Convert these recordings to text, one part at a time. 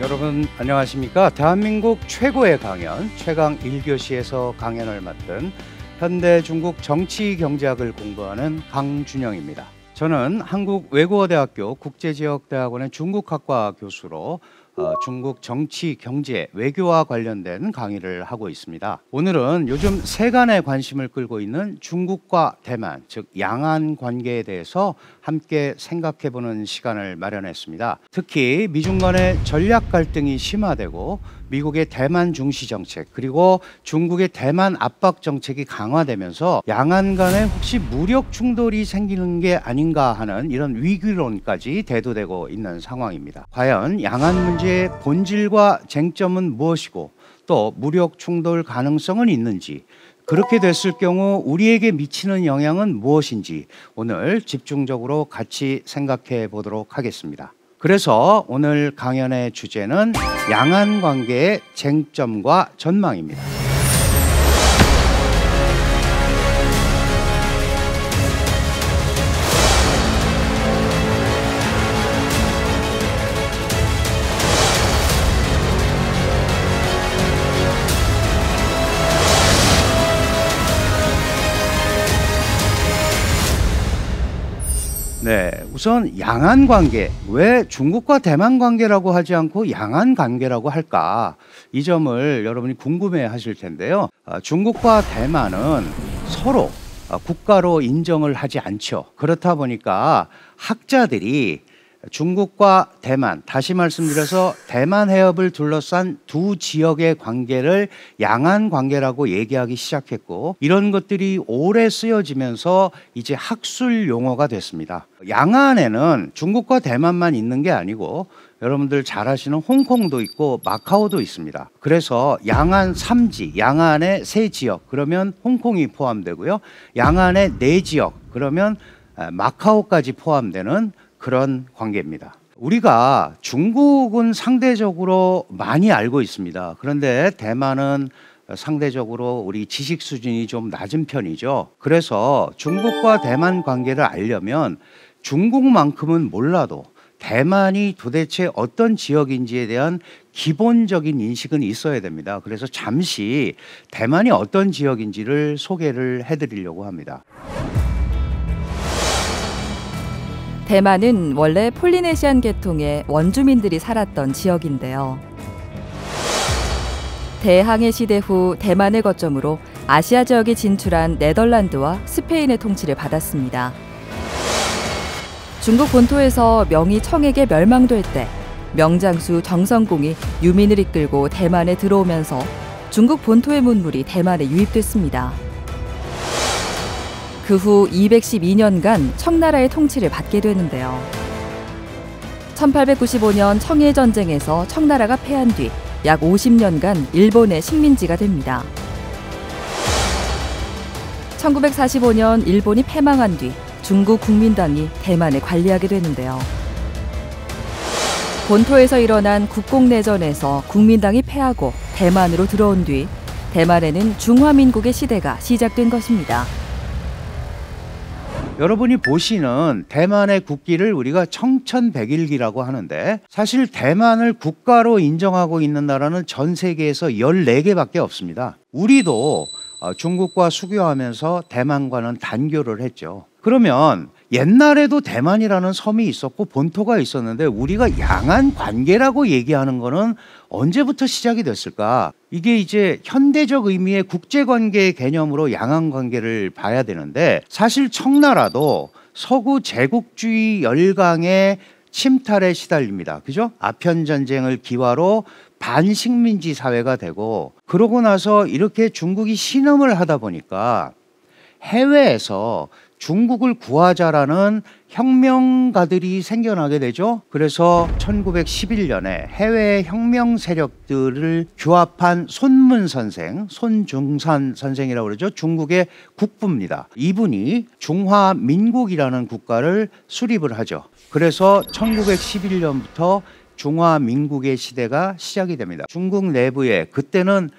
여러분 안녕하십니까? 대한민국 최고의 강연 최강 1교시에서 강연을 맡은 현대 중국 정치 경제학을 공부하는 강준영입니다. 저는 한국외국어대학교 국제지역대학원의 중국학과 교수로 중국 정치, 경제, 외교와 관련된 강의를 하고 있습니다. 오늘은 요즘 세간의 관심을 끌고 있는 중국과 대만, 즉 양안 관계에 대해서 함께 생각해보는 시간을 마련했습니다. 특히 미중 간의 전략 갈등이 심화되고 미국의 대만 중시 정책 그리고 중국의 대만 압박 정책이 강화되면서 양안 간에 혹시 무력 충돌이 생기는 게 아닌가 하는 이런 위기론까지 대두되고 있는 상황입니다. 과연 양안 문제의 본질과 쟁점은 무엇이고 또 무력 충돌 가능성은 있는지, 그렇게 됐을 경우 우리에게 미치는 영향은 무엇인지 오늘 집중적으로 같이 생각해 보도록 하겠습니다. 그래서 오늘 강연의 주제는 양안 관계의 쟁점과 전망입니다. 네, 우선 양안 관계, 왜 중국과 대만 관계라고 하지 않고 양안 관계라고 할까? 이 점을 여러분이 궁금해 하실 텐데요. 중국과 대만은 서로 국가로 인정을 하지 않죠. 그렇다 보니까 학자들이 중국과 대만, 다시 말씀드려서 대만 해협을 둘러싼 두 지역의 관계를 양안 관계라고 얘기하기 시작했고, 이런 것들이 오래 쓰여지면서 이제 학술 용어가 됐습니다. 양안에는 중국과 대만만 있는 게 아니고 여러분들 잘 아시는 홍콩도 있고 마카오도 있습니다. 그래서 양안 3지, 양안의 3지역, 그러면 홍콩이 포함되고요. 양안의 4지역, 그러면 마카오까지 포함되는 그런 관계입니다. 우리가 중국은 상대적으로 많이 알고 있습니다. 그런데 대만은 상대적으로 우리 지식 수준이 좀 낮은 편이죠. 그래서 중국과 대만 관계를 알려면 중국만큼은 몰라도 대만이 도대체 어떤 지역인지에 대한 기본적인 인식은 있어야 됩니다. 그래서 잠시 대만이 어떤 지역인지를 소개를 해드리려고 합니다. 대만은 원래 폴리네시안 계통의 원주민들이 살았던 지역인데요. 대항해 시대 후 대만을 거점으로 아시아 지역에 진출한 네덜란드와 스페인의 통치를 받았습니다. 중국 본토에서 명이 청에게 멸망될 때 명장수 정성공이 유민을 이끌고 대만에 들어오면서 중국 본토의 문물이 대만에 유입됐습니다. 그 후 212년간 청나라의 통치를 받게 되는데요. 1895년 청일 전쟁에서 청나라가 패한 뒤 약 50년간 일본의 식민지가 됩니다. 1945년 일본이 패망한 뒤 중국 국민당이 대만을 관리하게 되는데요. 본토에서 일어난 국공내전에서 국민당이 패하고 대만으로 들어온 뒤 대만에는 중화민국의 시대가 시작된 것입니다. 여러분이 보시는 대만의 국기를 우리가 청천백일기라고 하는데, 사실 대만을 국가로 인정하고 있는 나라는 전 세계에서 14개밖에 없습니다. 우리도 중국과 수교하면서 대만과는 단교를 했죠. 그러면 옛날에도 대만이라는 섬이 있었고 본토가 있었는데 우리가 양안 관계라고 얘기하는 거는 언제부터 시작이 됐을까? 이게 이제 현대적 의미의 국제관계 개념으로 양안 관계를 봐야 되는데, 사실 청나라도 서구 제국주의 열강의 침탈에 시달립니다. 그죠? 아편 전쟁을 기화로 반식민지 사회가 되고, 그러고 나서 이렇게 중국이 신음을 하다 보니까 해외에서 중국을 구하자라는 혁명가들이 생겨나게 되죠. 그래서 1911년에 해외 혁명 세력들을 규합한 손문 선생, 손중산 선생이라고 그러죠. 중국의 국부입니다. 이분이 중화민국이라는 국가를 수립을 하죠. 그래서 1911년부터 중화민국의 시대가 시작이 됩니다. 중국 내부에 그때는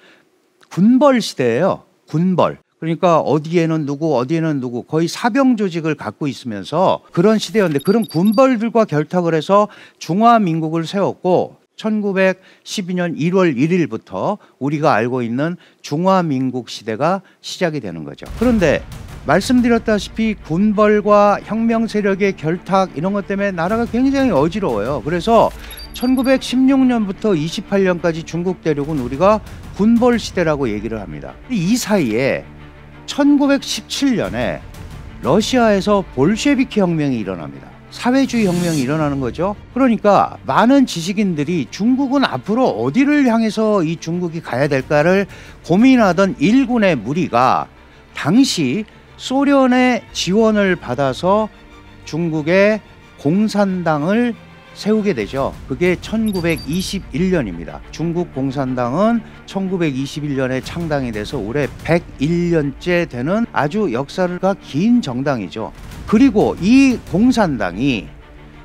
군벌 시대예요. 군벌. 그러니까 어디에는 누구 어디에는 누구, 거의 사병 조직을 갖고 있으면서 그런 시대였는데, 그런 군벌들과 결탁을 해서 중화민국을 세웠고, 1912년 1월 1일부터 우리가 알고 있는 중화민국 시대가 시작이 되는 거죠. 그런데 말씀드렸다시피 군벌과 혁명 세력의 결탁 이런 것 때문에 나라가 굉장히 어지러워요. 그래서 1916년부터 28년까지 중국 대륙은 우리가 군벌 시대라고 얘기를 합니다. 이 사이에 1917년에 러시아에서 볼셰비키 혁명이 일어납니다. 사회주의 혁명이 일어나는 거죠. 그러니까 많은 지식인들이 중국은 앞으로 어디를 향해서 이 중국이 가야 될까를 고민하던 일군의 무리가 당시 소련의 지원을 받아서 중국의 공산당을 세우게 되죠. 그게 1921년입니다. 중국 공산당은 1921년에 창당이 돼서 올해 101년째 되는 아주 역사가 긴 정당이죠. 그리고 이 공산당이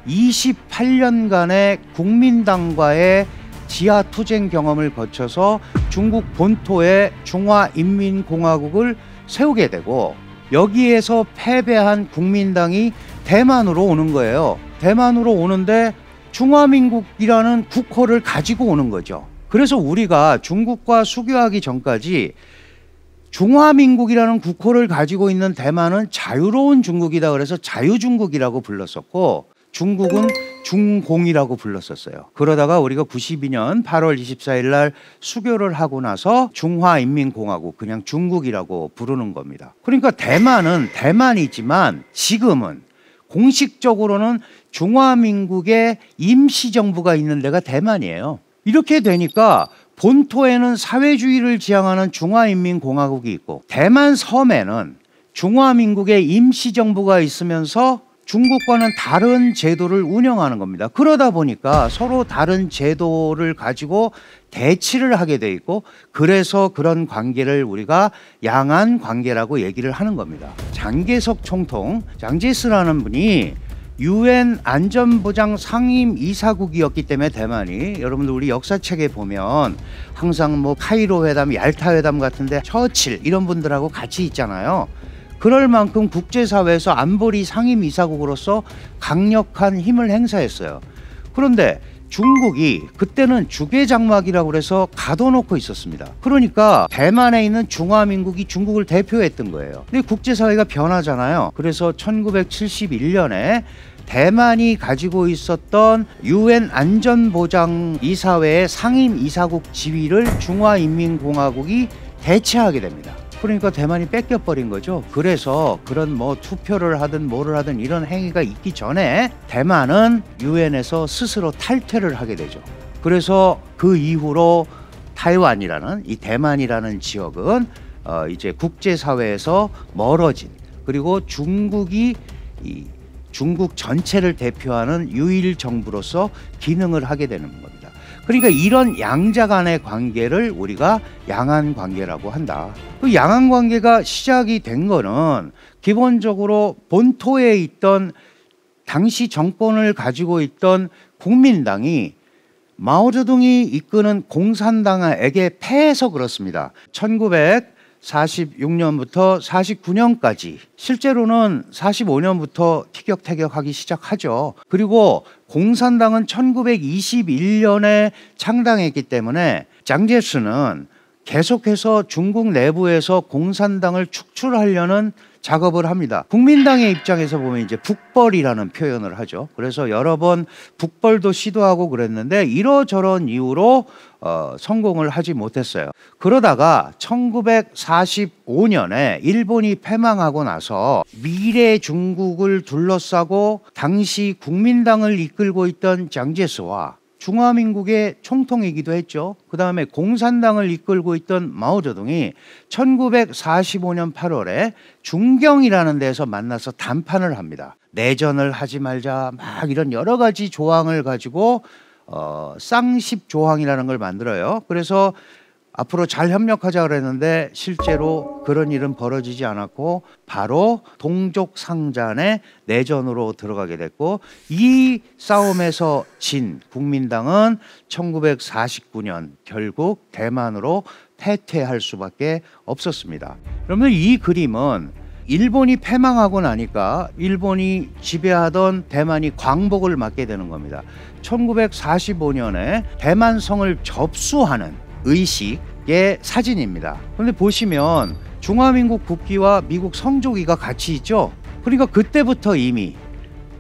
28년간의 국민당과의 지하 투쟁 경험을 거쳐서 중국 본토에 중화인민공화국을 세우게 되고, 여기에서 패배한 국민당이 대만으로 오는 거예요. 대만으로 오는데 중화민국이라는 국호를 가지고 오는 거죠. 그래서 우리가 중국과 수교하기 전까지 중화민국이라는 국호를 가지고 있는 대만은 자유로운 중국이다 그래서 자유중국이라고 불렀었고, 중국은 중공이라고 불렀었어요. 그러다가 우리가 92년 8월 24일 날 수교를 하고 나서 중화인민공화국, 그냥 중국이라고 부르는 겁니다. 그러니까 대만은 대만이지만 지금은 공식적으로는 중화민국의 임시정부가 있는 데가 대만이에요. 이렇게 되니까 본토에는 사회주의를 지향하는 중화인민공화국이 있고, 대만 섬에는 중화민국의 임시정부가 있으면서 중국과는 다른 제도를 운영하는 겁니다. 그러다 보니까 서로 다른 제도를 가지고 대치를 하게 돼 있고, 그래서 그런 관계를 우리가 양안 관계라고 얘기를 하는 겁니다. 장개석 총통, 장제스라는 분이 UN 안전보장 상임 이사국이었기 때문에 대만이, 여러분들 우리 역사책에 보면 항상 뭐 카이로 회담, 얄타 회담 같은데 처칠 이런 분들하고 같이 있잖아요. 그럴 만큼 국제사회에서 안보리 상임 이사국으로서 강력한 힘을 행사했어요. 그런데 중국이 그때는 주계장막이라고 해서 가둬놓고 있었습니다. 그러니까 대만에 있는 중화민국이 중국을 대표했던 거예요. 근데 국제사회가 변하잖아요. 그래서 1971년에 대만이 가지고 있었던 UN 안전보장이사회의 상임 이사국 지위를 중화인민공화국이 대체하게 됩니다. 그러니까 대만이 뺏겨버린 거죠. 그래서 그런 뭐 투표를 하든 뭐를 하든 이런 행위가 있기 전에 대만은 유엔에서 스스로 탈퇴를 하게 되죠. 그래서 그 이후로 타이완이라는 이 대만이라는 지역은 이제 국제사회에서 멀어진, 그리고 중국이 이 중국 전체를 대표하는 유일 정부로서 기능을 하게 되는 겁니다. 그러니까 이런 양자 간의 관계를 우리가 양안 관계라고 한다. 그 양안 관계가 시작이 된 거는 기본적으로 본토에 있던 당시 정권을 가지고 있던 국민당이 마오쩌둥이 이끄는 공산당에게 패해서 그렇습니다. 1946년부터 49년까지, 실제로는 45년부터 티격태격하기 시작하죠. 그리고 공산당은 1921년에 창당했기 때문에 장제스는 계속해서 중국 내부에서 공산당을 축출하려는 작업을 합니다. 국민당의 입장에서 보면 이제 북벌이라는 표현을 하죠. 그래서 여러 번 북벌도 시도하고 그랬는데 이러저런 이유로 성공을 하지 못했어요. 그러다가 1945년에 일본이 패망하고 나서 미래 중국을 둘러싸고 당시 국민당을 이끌고 있던 장제스와 중화민국의 총통이기도 했죠. 그 다음에 공산당을 이끌고 있던 마오쩌둥이 1945년 8월에 중경이라는 데서 만나서 담판을 합니다. 내전을 하지 말자, 막 이런 여러 가지 조항을 가지고 쌍십 조항이라는 걸 만들어요. 그래서 앞으로 잘 협력하자 그랬는데 실제로 그런 일은 벌어지지 않았고 바로 동족상잔의 내전으로 들어가게 됐고, 이 싸움에서 진 국민당은 1949년 결국 대만으로 퇴퇴할 수밖에 없었습니다. 여러분들 이 그림은 일본이 패망하고 나니까 일본이 지배하던 대만이 광복을 맞게 되는 겁니다. 1945년에 대만성을 접수하는 의식의 사진입니다. 그런데 보시면 중화민국 국기와 미국 성조기가 같이 있죠. 그러니까 그때부터 이미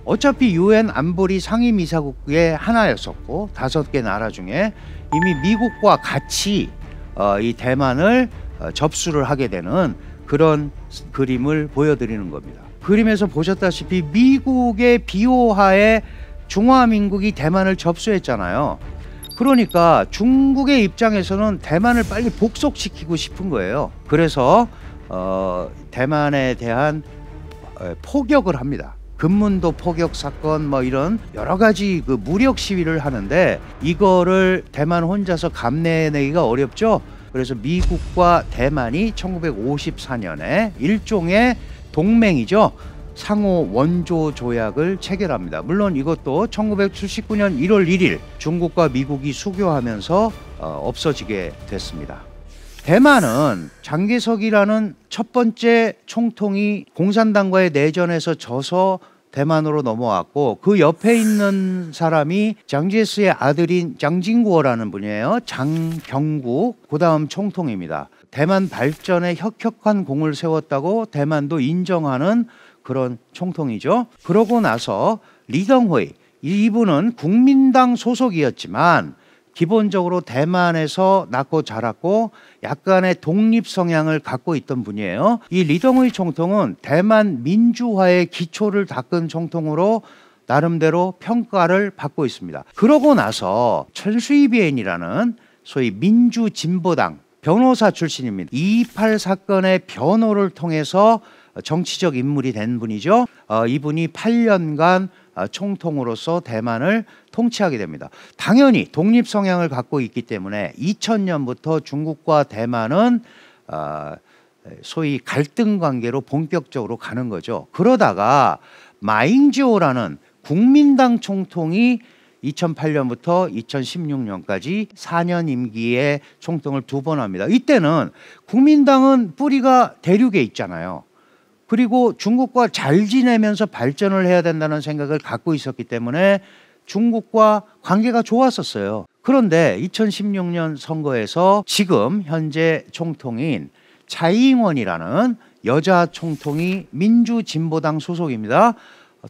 어차피 UN 안보리 상임이사국의 하나였었고 5개 나라 중에 이미 미국과 같이 이 대만을 접수를 하게 되는 그런 그림을 보여드리는 겁니다. 그림에서 보셨다시피 미국의 비호하에 중화민국이 대만을 접수했잖아요. 그러니까 중국의 입장에서는 대만을 빨리 복속시키고 싶은 거예요. 그래서 대만에 대한 포격을 합니다. 금문도 포격 사건 뭐 이런 여러 가지 그 무력 시위를 하는데 이거를 대만 혼자서 감내내기가 어렵죠. 그래서 미국과 대만이 1954년에 일종의 동맹이죠. 상호 원조 조약을 체결합니다. 물론 이것도 1979년 1월 1일 중국과 미국이 수교하면서 없어지게 됐습니다. 대만은 장개석이라는 첫 번째 총통이 공산당과의 내전에서 져서 대만으로 넘어왔고 그 옆에 있는 사람이 장제스의 아들인 장징구어라는 분이에요. 장경구 그 다음 총통입니다. 대만 발전에 혁혁한 공을 세웠다고 대만도 인정하는 그런 총통이죠. 그러고 나서 리덩호이 이분은 국민당 소속이었지만 기본적으로 대만에서 낳고 자랐고 약간의 독립 성향을 갖고 있던 분이에요. 이 리덩의 총통은 대만 민주화의 기초를 닦은 총통으로 나름대로 평가를 받고 있습니다. 그러고 나서 천수이비엔이라는 소위 민주진보당 변호사 출신입니다. 228 사건의 변호를 통해서 정치적 인물이 된 분이죠. 이분이 8년간 총통으로서 대만을 통치하게 됩니다. 당연히 독립 성향을 갖고 있기 때문에 2000년부터 중국과 대만은 소위 갈등 관계로 본격적으로 가는 거죠. 그러다가 마잉지오라는 국민당 총통이 2008년부터 2016년까지 4년 임기의 총통을 2번 합니다. 이때는 국민당은 뿌리가 대륙에 있잖아요. 그리고 중국과 잘 지내면서 발전을 해야 된다는 생각을 갖고 있었기 때문에 중국과 관계가 좋았었어요. 그런데 2016년 선거에서 지금 현재 총통인 차이잉원이라는 여자 총통이 민주진보당 소속입니다.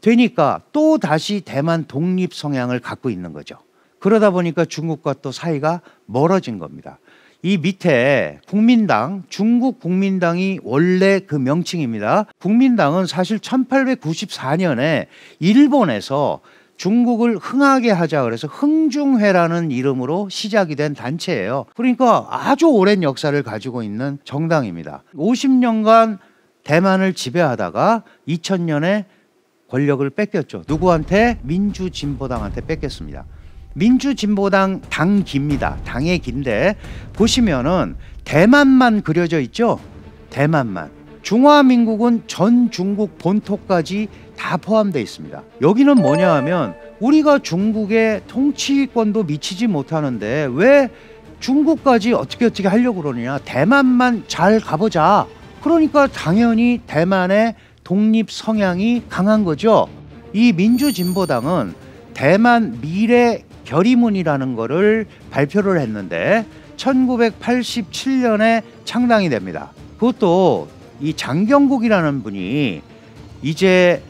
되니까 또 다시 대만 독립 성향을 갖고 있는 거죠. 그러다 보니까 중국과 또 사이가 멀어진 겁니다. 이 밑에 국민당, 중국 국민당이 원래 그 명칭입니다. 국민당은 사실 1894년에 일본에서 중국을 흥하게 하자 그래서 흥중회라는 이름으로 시작이 된 단체예요. 그러니까 아주 오랜 역사를 가지고 있는 정당입니다. 50년간 대만을 지배하다가 2000년에 권력을 뺏겼죠. 누구한테? 민주진보당한테 뺏겼습니다. 민주진보당 당기입니다. 당의 기인데 보시면은 대만만 그려져 있죠. 대만만. 중화민국은 전 중국 본토까지 다 포함되어 있습니다. 여기는 뭐냐 하면 우리가 중국의 통치권도 미치지 못하는데 왜 중국까지 어떻게 하려고 그러느냐. 대만만 잘 가보자. 그러니까 당연히 대만의 독립 성향이 강한 거죠. 이 민주진보당은 대만 미래 결의문이라는 거를 발표를 했는데 1987년에 창당이 됩니다. 그것도 이 장경국이라는 분이 이제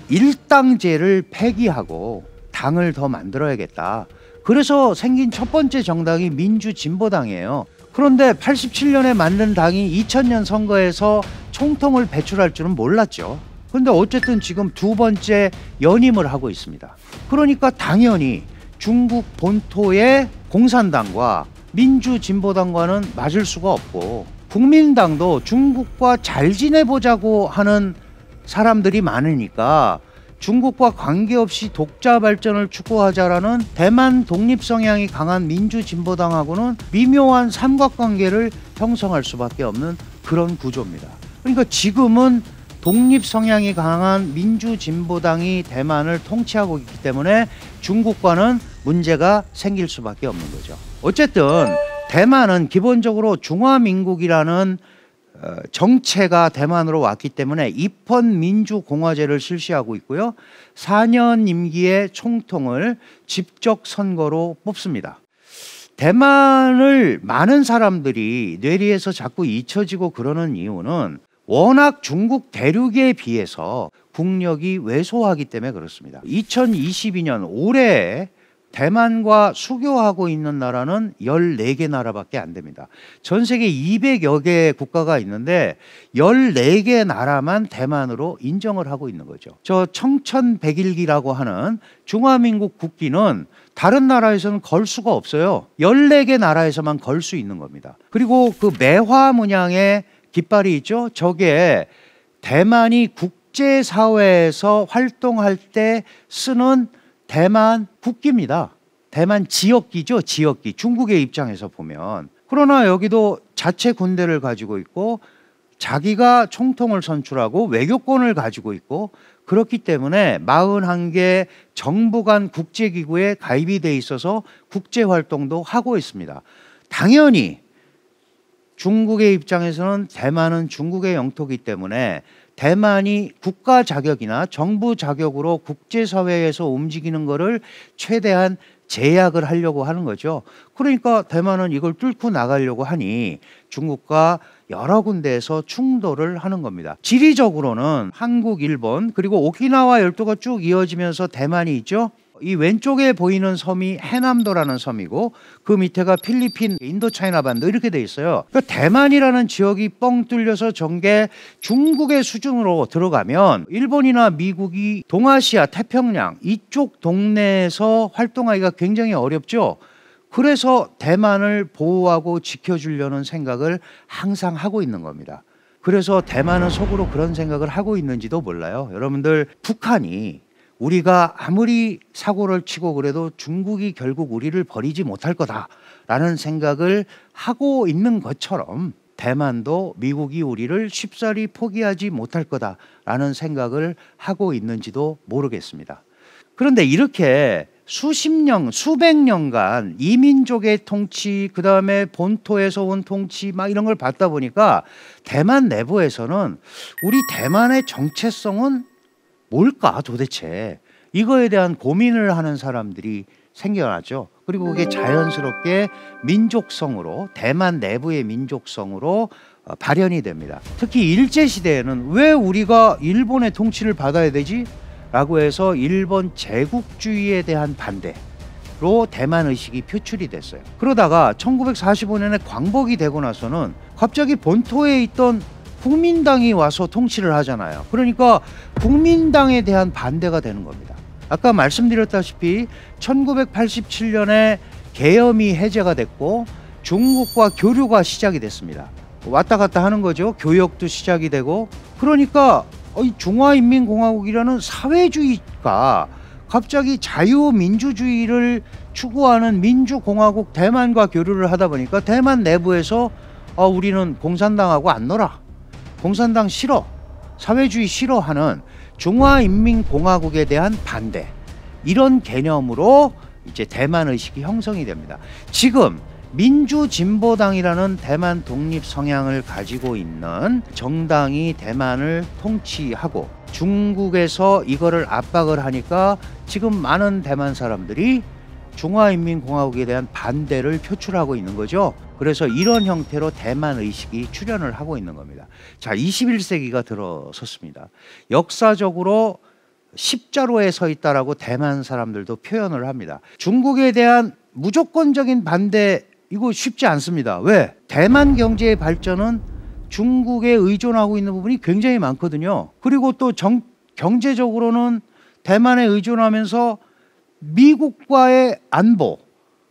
일당제를 폐기하고 당을 더 만들어야겠다. 그래서 생긴 첫 번째 정당이 민주진보당이에요. 그런데 87년에 만든 당이 2000년 선거에서 총통을 배출할 줄은 몰랐죠. 근데 어쨌든 지금 2번째 연임을 하고 있습니다. 그러니까 당연히 중국 본토의 공산당과 민주진보당과는 맞을 수가 없고 국민당도 중국과 잘 지내보자고 하는 사람들이 많으니까 중국과 관계없이 독자 발전을 추구하자라는 대만 독립 성향이 강한 민주진보당하고는 미묘한 삼각관계를 형성할 수밖에 없는 그런 구조입니다. 그러니까 지금은 독립 성향이 강한 민주진보당이 대만을 통치하고 있기 때문에 중국과는 문제가 생길 수밖에 없는 거죠. 어쨌든 대만은 기본적으로 중화민국이라는 정체가 대만으로 왔기 때문에 입헌 민주공화제를 실시하고 있고요. 4년 임기의 총통을 직접 선거로 뽑습니다. 대만을 많은 사람들이 뇌리에서 자꾸 잊혀지고 그러는 이유는 워낙 중국 대륙에 비해서 국력이 왜소하기 때문에 그렇습니다. 2022년 올해 대만과 수교하고 있는 나라는 14개 나라밖에 안 됩니다. 전 세계 200여 개 국가가 있는데 14개 나라만 대만으로 인정을 하고 있는 거죠. 저 청천백일기라고 하는 중화민국 국기는 다른 나라에서는 걸 수가 없어요. 14개 나라에서만 걸 수 있는 겁니다. 그리고 그 매화 문양의 깃발이 있죠. 저게 대만이 국제사회에서 활동할 때 쓰는 대만 국기입니다. 대만 지역기죠. 지역기. 중국의 입장에서 보면. 그러나 여기도 자체 군대를 가지고 있고 자기가 총통을 선출하고 외교권을 가지고 있고 그렇기 때문에 41개 정부 간 국제기구에 가입이 돼 있어서 국제활동도 하고 있습니다. 당연히 중국의 입장에서는 대만은 중국의 영토이기 때문에 대만이 국가 자격이나 정부 자격으로 국제사회에서 움직이는 것을 최대한 제약을 하려고 하는 거죠. 그러니까 대만은 이걸 뚫고 나가려고 하니 중국과 여러 군데에서 충돌을 하는 겁니다. 지리적으로는 한국, 일본 그리고 오키나와 열도가 쭉 이어지면서 대만이 있죠. 이 왼쪽에 보이는 섬이 해남도라는 섬이고 그 밑에가 필리핀, 인도차이나 반도 이렇게 돼 있어요. 그러니까 대만이라는 지역이 뻥 뚫려서 전개 중국의 수준으로 들어가면 일본이나 미국이 동아시아, 태평양 이쪽 동네에서 활동하기가 굉장히 어렵죠. 그래서 대만을 보호하고 지켜주려는 생각을 항상 하고 있는 겁니다. 그래서 대만은 속으로 그런 생각을 하고 있는지도 몰라요. 여러분들 북한이 우리가 아무리 사고를 치고 그래도 중국이 결국 우리를 버리지 못할 거다라는 생각을 하고 있는 것처럼 대만도 미국이 우리를 쉽사리 포기하지 못할 거다라는 생각을 하고 있는지도 모르겠습니다. 그런데 이렇게 수십 년, 수백 년간 이민족의 통치, 그 다음에 본토에서 온 통치 막 이런 걸 받다 보니까 대만 내부에서는 우리 대만의 정체성은 뭘까 도대체 이거에 대한 고민을 하는 사람들이 생겨나죠. 그리고 그게 자연스럽게 민족성으로 대만 내부의 민족성으로 발현이 됩니다. 특히 일제시대에는 왜 우리가 일본의 통치를 받아야 되지? 라고 해서 일본 제국주의에 대한 반대로 대만 의식이 표출이 됐어요. 그러다가 1945년에 광복이 되고 나서는 갑자기 본토에 있던 국민당이 와서 통치를 하잖아요. 그러니까 국민당에 대한 반대가 되는 겁니다. 아까 말씀드렸다시피 1987년에 계엄이 해제가 됐고 중국과 교류가 시작이 됐습니다. 왔다 갔다 하는 거죠. 교역도 시작이 되고 그러니까 중화인민공화국이라는 사회주의가 갑자기 자유민주주의를 추구하는 민주공화국 대만과 교류를 하다 보니까 대만 내부에서 우리는 공산당하고 안 놀아. 공산당 싫어. 사회주의 싫어하는 중화인민공화국에 대한 반대. 이런 개념으로 이제 대만 의식이 형성이 됩니다. 지금 민주진보당이라는 대만 독립 성향을 가지고 있는 정당이 대만을 통치하고 중국에서 이거를 압박을 하니까 지금 많은 대만 사람들이 중화인민공화국에 대한 반대를 표출하고 있는 거죠. 그래서 이런 형태로 대만 의식이 출현을 하고 있는 겁니다. 자, 21세기가 들어섰습니다. 역사적으로 십자로에 서 있다라고 대만 사람들도 표현을 합니다. 중국에 대한 무조건적인 반대 이거 쉽지 않습니다. 왜? 대만 경제의 발전은 중국에 의존하고 있는 부분이 굉장히 많거든요. 그리고 또 경제적으로는 대만에 의존하면서 미국과의 안보,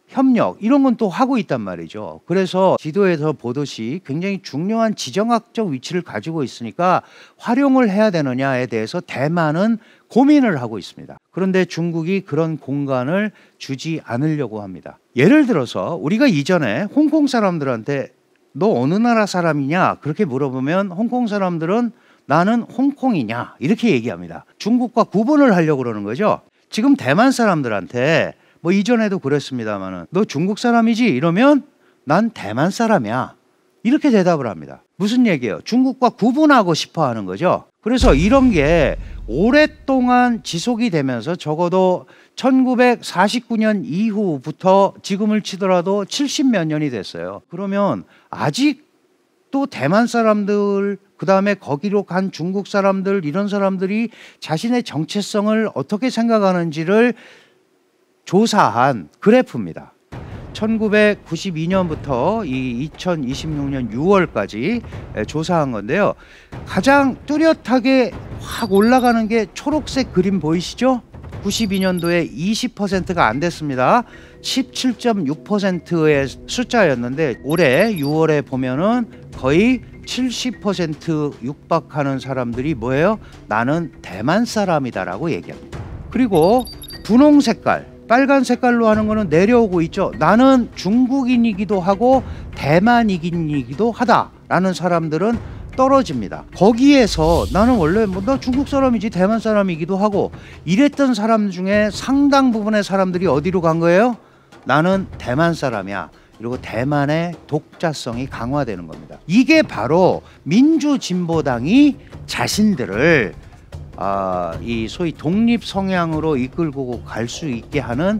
협력 이런 건 또 하고 있단 말이죠. 그래서 지도에서 보듯이 굉장히 중요한 지정학적 위치를 가지고 있으니까 활용을 해야 되느냐에 대해서 대만은 고민을 하고 있습니다. 그런데 중국이 그런 공간을 주지 않으려고 합니다. 예를 들어서 우리가 이전에 홍콩 사람들한테 너 어느 나라 사람이냐 그렇게 물어보면 홍콩 사람들은 나는 홍콩이냐 이렇게 얘기합니다. 중국과 구분을 하려고 그러는 거죠. 지금 대만 사람들한테 뭐 이전에도 그랬습니다만은 너 중국 사람이지? 이러면 난 대만 사람이야. 이렇게 대답을 합니다. 무슨 얘기예요? 중국과 구분하고 싶어 하는 거죠. 그래서 이런 게 오랫동안 지속이 되면서 적어도 1949년 이후부터 지금을 치더라도 70몇 년이 됐어요. 그러면 아직도 대만 사람들, 그 다음에 거기로 간 중국 사람들, 이런 사람들이 자신의 정체성을 어떻게 생각하는지를 조사한 그래프입니다. 1992년부터 이 2026년 6월까지 조사한 건데요. 가장 뚜렷하게 확 올라가는 게 초록색 그림 보이시죠? 92년도에 20%가 안 됐습니다. 17.6%의 숫자였는데 올해 6월에 보면은 거의 70% 육박하는 사람들이 뭐예요? 나는 대만 사람이다라고 얘기합니다. 그리고 분홍 색깔, 빨간 색깔로 하는 거는 내려오고 있죠. 나는 중국인이기도 하고 대만인이기도 하다라는 사람들은 떨어집니다. 거기에서 나는 원래 나 중국 사람이지 대만 사람이기도 하고 이랬던 사람 중에 상당 부분의 사람들이 어디로 간 거예요? 나는 대만 사람이야. 그리고 대만의 독자성이 강화되는 겁니다. 이게 바로 민주진보당이 자신들을 이 소위 독립 성향으로 이끌고 갈 수 있게 하는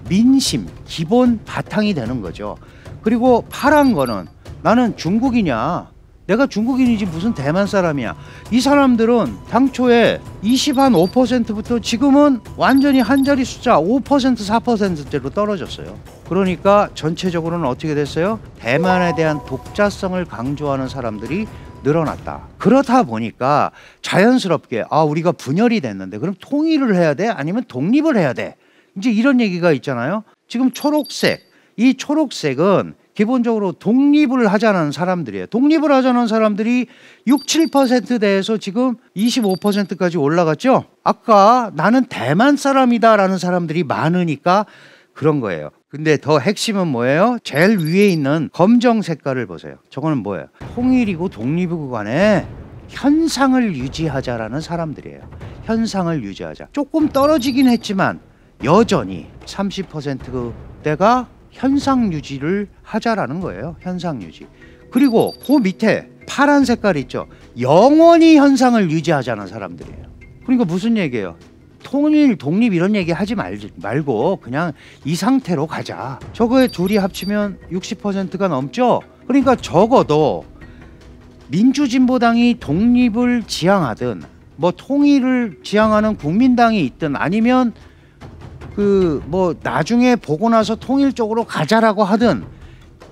민심, 기본 바탕이 되는 거죠. 그리고 파란 거는 나는 중국이냐, 내가 중국인이지 무슨 대만 사람이야. 이 사람들은 당초에 25%부터 지금은 완전히 한 자리 숫자 5% 4%대로 떨어졌어요. 그러니까 전체적으로는 어떻게 됐어요? 대만에 대한 독자성을 강조하는 사람들이 늘어났다. 그렇다 보니까 자연스럽게 우리가 분열이 됐는데 그럼 통일을 해야 돼? 아니면 독립을 해야 돼? 이제 이런 얘기가 있잖아요. 지금 초록색, 이 초록색은 기본적으로 독립을 하자는 사람들이에요. 독립을 하자는 사람들이 6, 7%대에서 지금 25%까지 올라갔죠. 아까 나는 대만 사람이다라는 사람들이 많으니까 그런 거예요. 근데 더 핵심은 뭐예요? 제일 위에 있는 검정 색깔을 보세요. 저거는 뭐예요? 통일이고 독립이고 간에 현상을 유지하자라는 사람들이에요. 현상을 유지하자. 조금 떨어지긴 했지만 여전히 30%대가 현상 유지를 하자라는 거예요. 현상 유지. 그리고 그 밑에 파란 색깔 있죠. 영원히 현상을 유지하자는 사람들이에요. 그러니까 무슨 얘기예요? 통일, 독립 이런 얘기 하지 말고 그냥 이 상태로 가자. 저거에 둘이 합치면 60%가 넘죠? 그러니까 적어도 민주진보당이 독립을 지향하든 뭐 통일을 지향하는 국민당이 있든 아니면 나중에 보고 나서 통일 쪽으로 가자라고 하든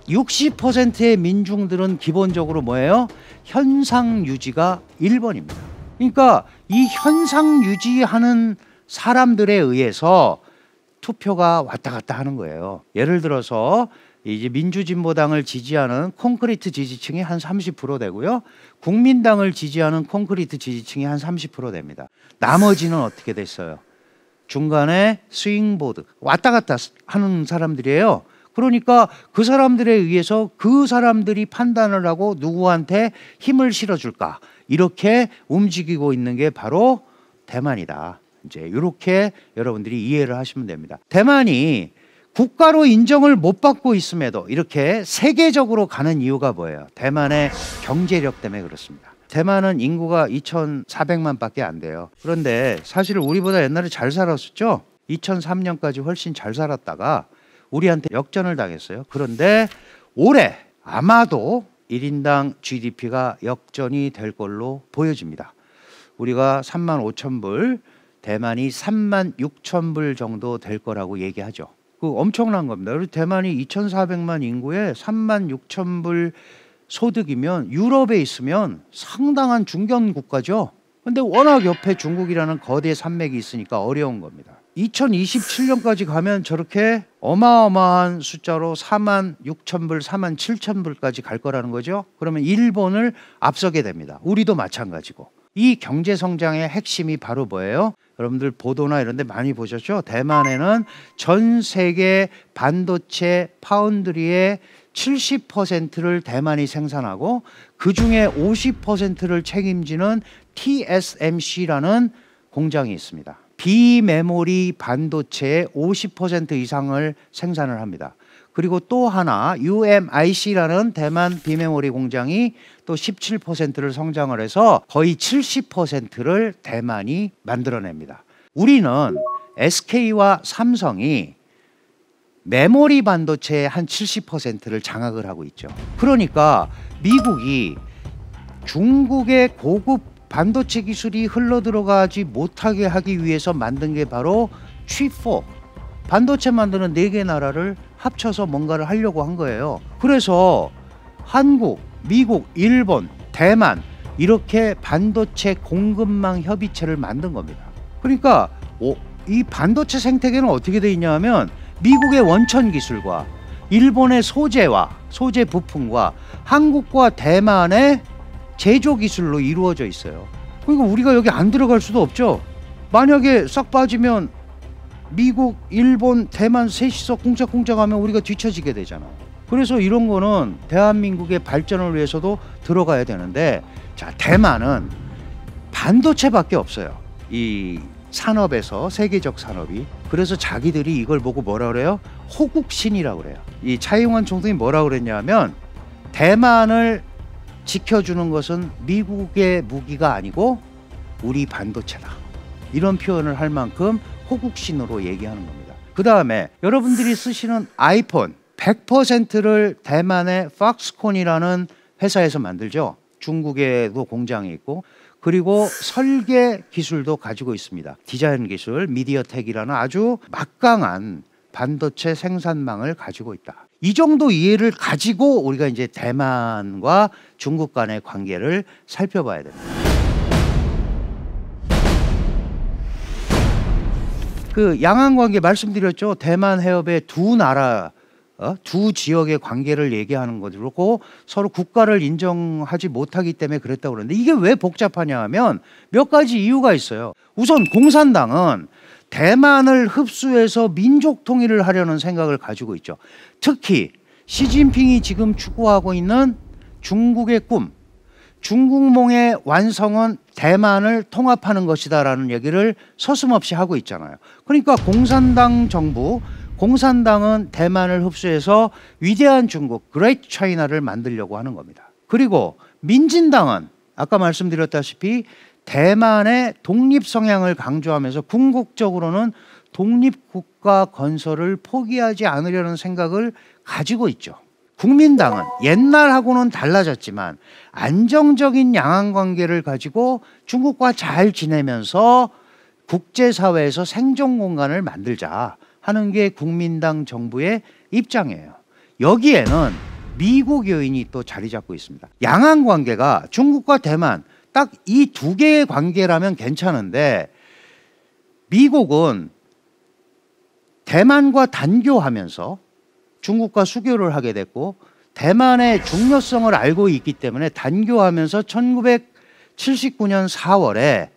60%의 민중들은 기본적으로 뭐예요? 현상 유지가 1번입니다. 그러니까 이 현상 유지하는 사람들에 의해서 투표가 왔다 갔다 하는 거예요. 예를 들어서 이제 민주진보당을 지지하는 콘크리트 지지층이 한 30% 되고요. 국민당을 지지하는 콘크리트 지지층이 한 30% 됩니다. 나머지는 어떻게 됐어요? 중간에 스윙보드 왔다 갔다 하는 사람들이에요. 그러니까 그 사람들에 의해서 그 사람들이 판단을 하고 누구한테 힘을 실어줄까 이렇게 움직이고 있는 게 바로 대만이다. 이제 이렇게 여러분들이 이해를 하시면 됩니다. 대만이 국가로 인정을 못 받고 있음에도 이렇게 세계적으로 가는 이유가 뭐예요? 대만의 경제력 때문에 그렇습니다. 대만은 인구가 2,400만 밖에 안 돼요. 그런데 사실 우리보다 옛날에 잘 살았었죠. 2003년까지 훨씬 잘 살았다가 우리한테 역전을 당했어요. 그런데 올해 아마도 1인당 GDP가 역전이 될 걸로 보여집니다. 우리가 35,000불, 대만이 36,000불 정도 될 거라고 얘기하죠. 그 엄청난 겁니다. 그리고 대만이 2,400만 인구에 36,000불 소득이면 유럽에 있으면 상당한 중견 국가죠. 근데 워낙 옆에 중국이라는 거대 산맥이 있으니까 어려운 겁니다. 2027년까지 가면 저렇게 어마어마한 숫자로 46,000불, 47,000불까지 갈 거라는 거죠. 그러면 일본을 앞서게 됩니다. 우리도 마찬가지고. 이 경제 성장의 핵심이 바로 뭐예요? 여러분들 보도나 이런 데 많이 보셨죠? 대만에는 전 세계 반도체 파운드리의 70%를 대만이 생산하고 그중에 50%를 책임지는 TSMC라는 공장이 있습니다. 비메모리 반도체의 50% 이상을 생산을 합니다. 그리고 또 하나 UMIC라는 대만 비메모리 공장이 또 17%를 성장을 해서 거의 70%를 대만이 만들어냅니다. 우리는 SK와 삼성이 메모리 반도체의 한 70%를 장악을 하고 있죠. 그러니까 미국이 중국의 고급 반도체 기술이 흘러들어가지 못하게 하기 위해서 만든 게 바로 칩4, 반도체 만드는 4개 나라를 합쳐서 뭔가를 하려고 한 거예요. 그래서 한국, 미국, 일본, 대만 이렇게 반도체 공급망 협의체를 만든 겁니다. 그러니까 이 반도체 생태계는 어떻게 돼 있냐 하면 미국의 원천 기술과 일본의 소재와 소재 부품과 한국과 대만의 제조 기술로 이루어져 있어요. 그러니까 우리가 여기 안 들어갈 수도 없죠. 만약에 싹 빠지면 미국, 일본, 대만 셋이서 꿍짝꿍짝 하면 우리가 뒤처지게 되잖아. 그래서 이런 거는 대한민국의 발전을 위해서도 들어가야 되는데, 자, 대만은 반도체밖에 없어요. 이 산업에서, 세계적 산업이. 그래서 자기들이 이걸 보고 뭐라 그래요? 호국신이라고 그래요. 이 차이잉원 총통이 뭐라 그랬냐면 대만을 지켜주는 것은 미국의 무기가 아니고 우리 반도체다. 이런 표현을 할 만큼 호국신으로 얘기하는 겁니다. 그 다음에 여러분들이 쓰시는 아이폰 100%를 대만의 팍스콘이라는 회사에서 만들죠. 중국에도 공장이 있고, 그리고 설계 기술도 가지고 있습니다. 디자인 기술, 미디어텍이라는 아주 막강한 반도체 생산망을 가지고 있다. 이 정도 이해를 가지고 우리가 이제 대만과 중국 간의 관계를 살펴봐야 됩니다. 그 양안 관계 말씀드렸죠. 대만 해협의 두 나라, 두 지역의 관계를 얘기하는 거고 서로 국가를 인정하지 못하기 때문에 그랬다고 그러는데, 이게 왜 복잡하냐 하면 몇 가지 이유가 있어요. 우선 공산당은 대만을 흡수해서 민족 통일을 하려는 생각을 가지고 있죠. 특히 시진핑이 지금 추구하고 있는 중국의 꿈, 중국몽의 완성은 대만을 통합하는 것이다라는 얘기를 서슴없이 하고 있잖아요. 그러니까 공산당 정부, 공산당은 대만을 흡수해서 위대한 중국, 그레이트 차이나를 만들려고 하는 겁니다. 그리고 민진당은 아까 말씀드렸다시피 대만의 독립 성향을 강조하면서 궁극적으로는 독립국가 건설을 포기하지 않으려는 생각을 가지고 있죠. 국민당은 옛날하고는 달라졌지만 안정적인 양안 관계를 가지고 중국과 잘 지내면서 국제사회에서 생존 공간을 만들자 하는 게 국민당 정부의 입장이에요. 여기에는 미국 요인이 또 자리 잡고 있습니다. 양안 관계가 중국과 대만 딱 이 두 개의 관계라면 괜찮은데, 미국은 대만과 단교하면서 중국과 수교를 하게 됐고, 대만의 중요성을 알고 있기 때문에 단교하면서 1979년 4월에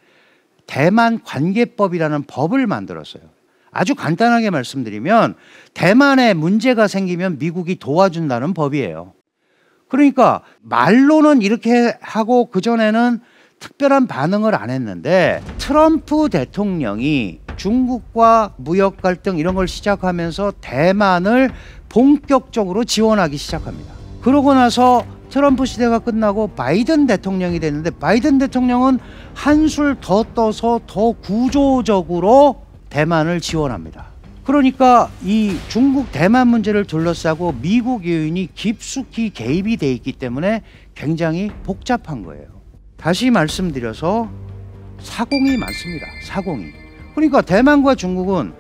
대만 관계법이라는 법을 만들었어요. 아주 간단하게 말씀드리면 대만에 문제가 생기면 미국이 도와준다는 법이에요. 그러니까 말로는 이렇게 하고 그전에는 특별한 반응을 안 했는데, 트럼프 대통령이 중국과 무역 갈등 이런 걸 시작하면서 대만을 본격적으로 지원하기 시작합니다. 그러고 나서 트럼프 시대가 끝나고 바이든 대통령이 됐는데, 바이든 대통령은 한술 더 떠서 더 구조적으로 대만을 지원합니다. 그러니까 이 중국 대만 문제를 둘러싸고 미국 요인이 깊숙이 개입이 돼 있기 때문에 굉장히 복잡한 거예요. 다시 말씀드려서 사공이 많습니다. 사공이. 그러니까 대만과 중국은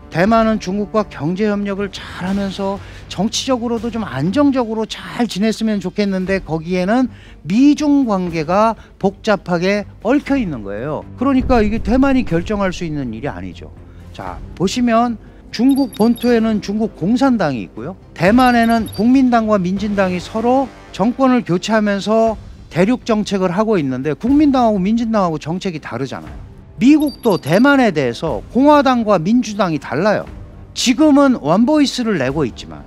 대만은 중국과 경제 협력을 잘 하면서 정치적으로도 좀 안정적으로 잘 지냈으면 좋겠는데, 거기에는 미중 관계가 복잡하게 얽혀 있는 거예요. 그러니까 이게 대만이 결정할 수 있는 일이 아니죠. 자, 보시면 중국 본토에는 중국 공산당이 있고요. 대만에는 국민당과 민진당이 서로 정권을 교체하면서 대륙 정책을 하고 있는데, 국민당하고 민진당하고 정책이 다르잖아요. 미국도 대만에 대해서 공화당과 민주당이 달라요. 지금은 원보이스를 내고 있지만.